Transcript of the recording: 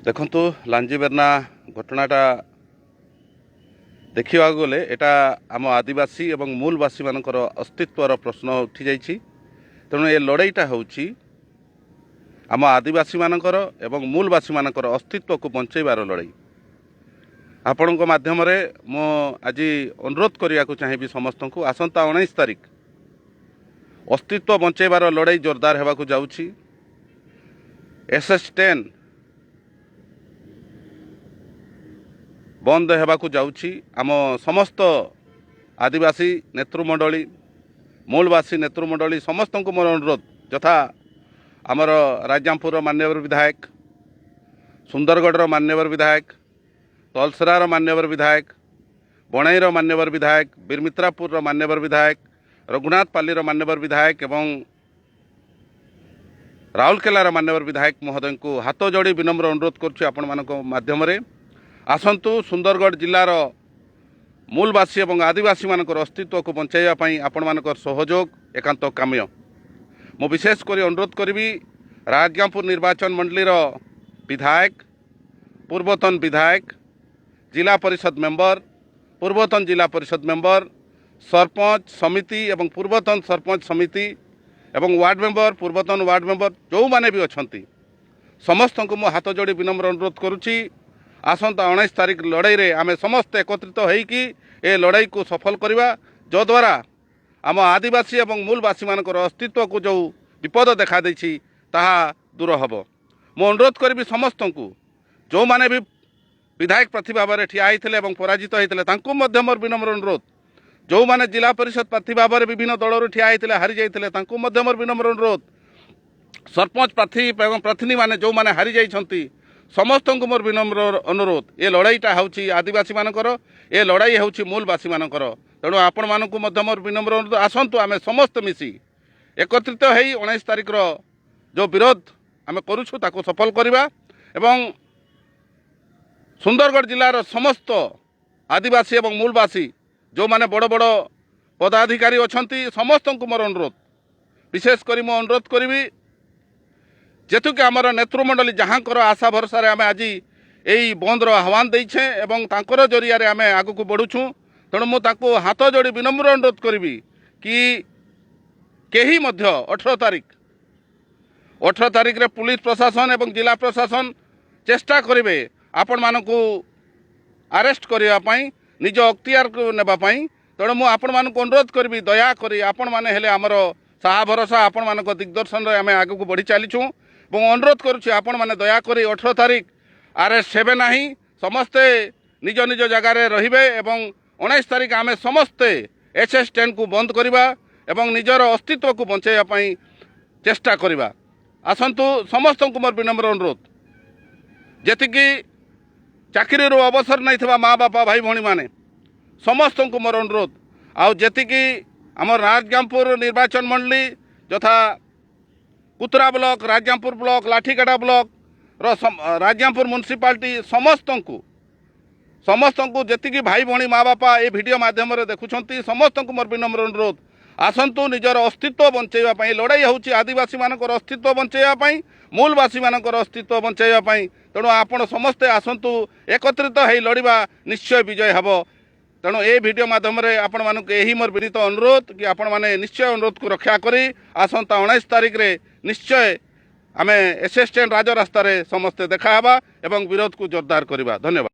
देखु लांजीबेरना घटनाटा देखा गले एटा आम आदिवासी और मूलवासी मानकर अस्तित्वर प्रश्न उठी जाइछि। तेणु ये लड़ाईटा होउछि आम आदिवासी मानकर एवं मूलवासी मानकर अस्तित्व को बंचैबार लड़ाई। आपण माध्यम मो आज अनुरोध करने को चाहिए समस्त को आसंता 19 तारिख अस्तित्व बंचैबार लड़ाई जोरदार होगा जाउछि। SS10 बंद होगा जाउछि। आम समस्त आदिवासी नेतृमंडली मूलवासी नेतृमंडली समस्त को मोर अनुरोध यथा आमर राजामपुर मान्यवर विधायक, सुंदरगढ़ मान्यवर विधायक, तलसरार मान्यवर विधायक, बणाईर मान्यवर विधायक, बीरमित्रापुर मान्यवर विधायक, रघुनाथपालीर मान्यवर विधायक एवं राउरकेलार मान्यवर विधायक महोदय को हाथ जोड़ी विनम्र अनुरोध करुच्ची आपण मानक माध्यम आसंतु सुंदरगढ़ जिलार मूलवासी और आदिवासी मानकर अस्तित्व को बंचाइवाई आपण मानकर सहयोग एकांत काम्य। मो विशेष कर अनुरोध करी राजगांपुर निर्वाचन मंडलीर विधायक, पूर्वतन विधायक, जिला परिषद मेंबर, पूर्वतन जिला परिषद मेंबर, सरपंच समिति एवं पूर्वतन सरपंच समिति एवं वार्ड मेंबर, पूर्वतन वार्ड मेंबर जो माने भी अच्छा समस्त को मो हाथ जोड़ी विनम्र अनुरोध करुच्ची। आसंता 19 तारिख लड़ाई रे आमे समस्त एकत्रित होइकि ए लड़ाई को सफल करवा जो द्वारा आम आदिवासी और मूलवासी मानकर अस्तित्व को जो विपद देखा देछि ताहा दूर हबो। मो अनुरोध करी समस्त को जो माने भी विधायक प्रार्थी भाव में ठिया होइथिले एवं पराजित होइथिले तांको मध्य मोर विनम्र अनुरोध, जो माने जिला परिषद प्रार्थी भाव में विभिन्न दलर ठिया होइथिले हारि जाइथिले तांको मध्य मोर विनम्र अनुरोध, सरपंच प्रार्थी एवं प्रार्थी माने जो माने हारि जाइछंती समस्त को मोर विनम्र अनुरोध। ये लड़ाईटा होउछि आदिवासी मानकर, ये लड़ाई होउछि मूलवासी मानकर। तेणु आपण मानकु मध्य मोर विनम्र अनुरोध, आसंतु आमे समस्त मिसी एकत्रित होई 19 तारिख जो विरोध आमे करूछु ताको सफल करवा एवं सुंदरगढ़ जिलार समस्त आदिवासी और मूलवासी जो माने बड़ बड़ पदाधिकारी अछंती समस्त को मोर अनुरोध, विशेष करी मो अनुरोध करी जेतु कि आमर नेतृमंडली जहाँ आशा भरसा आम आज यही बंदर आह्वान देछे एवं तांकर जरिया आम आग को बढ़ुछू। तेणु मु ताको हाथ जोड़ी विनम्र अनुरोध करी कि केही मध्य 18 तारिख रे पुलिस प्रशासन एवं जिला प्रशासन चेष्टा करेंगे आपण मानकु अरेस्ट करने निज अख्तियार को नेबापाई। तेणु मु आपण मानकु अनुरोध करी दया करी आपण माने हेले आमर साहा भरोसा आपण मानक दिग्दर्शन आम आग को बढ़ी चलीछू और अनुरोध करुच्ची आपण माने दया करी 18 तारिख अरेस्ट हेबे नाही, समस्ते निज निज जगार रहिबे एवं 19 तारिख आमे समस्ते SS10 को बंद करवा एवं निजर अस्तित्व को बंचाइवाई चेष्टा करवा। आसंतु समस्त को मोर विनम्र अनुरोध, जेतिकी चाकरी अवसर नहीं थिबा माँ बापा भाई भणी माने समस्त को मोर अनुरोध, आउ जेतिकी आमर राजगांपुर निर्वाचन मंडली यथा कुतरा ब्लॉक, राजगांपुर ब्लॉक, लाठीगढ़ा ब्लॉक राजगांपुर म्युनिसिपालिटी समस्त को जेतिकी भाई भणी माँ बापा ये वीडियो माध्यम देखुंट समस्त को मोर विनम्र अनुरोध, आसंतु निजर अस्तित्व बंचाइवाई लड़ाई होउछि आदिवासी मानकर अस्तित्व बंचाइवाई, मूलवासी मानकर अस्तित्व बंचाइवाई। तेणु आपण समस्ते आसंतु एकत्रित होई लड़िबा निश्चय विजय हबो। तेणु ये वीडियो माध्यम आपण मानक यही मोर विनीत अनुरोध कि आपण माने निश्चय अनुरोध को रक्षा करी आसंता 19 तारिख रे निश्चय आमे SS10 राजरास्तार समस्ते देखा एवं विरोध को जोरदार करवा। धन्यवाद।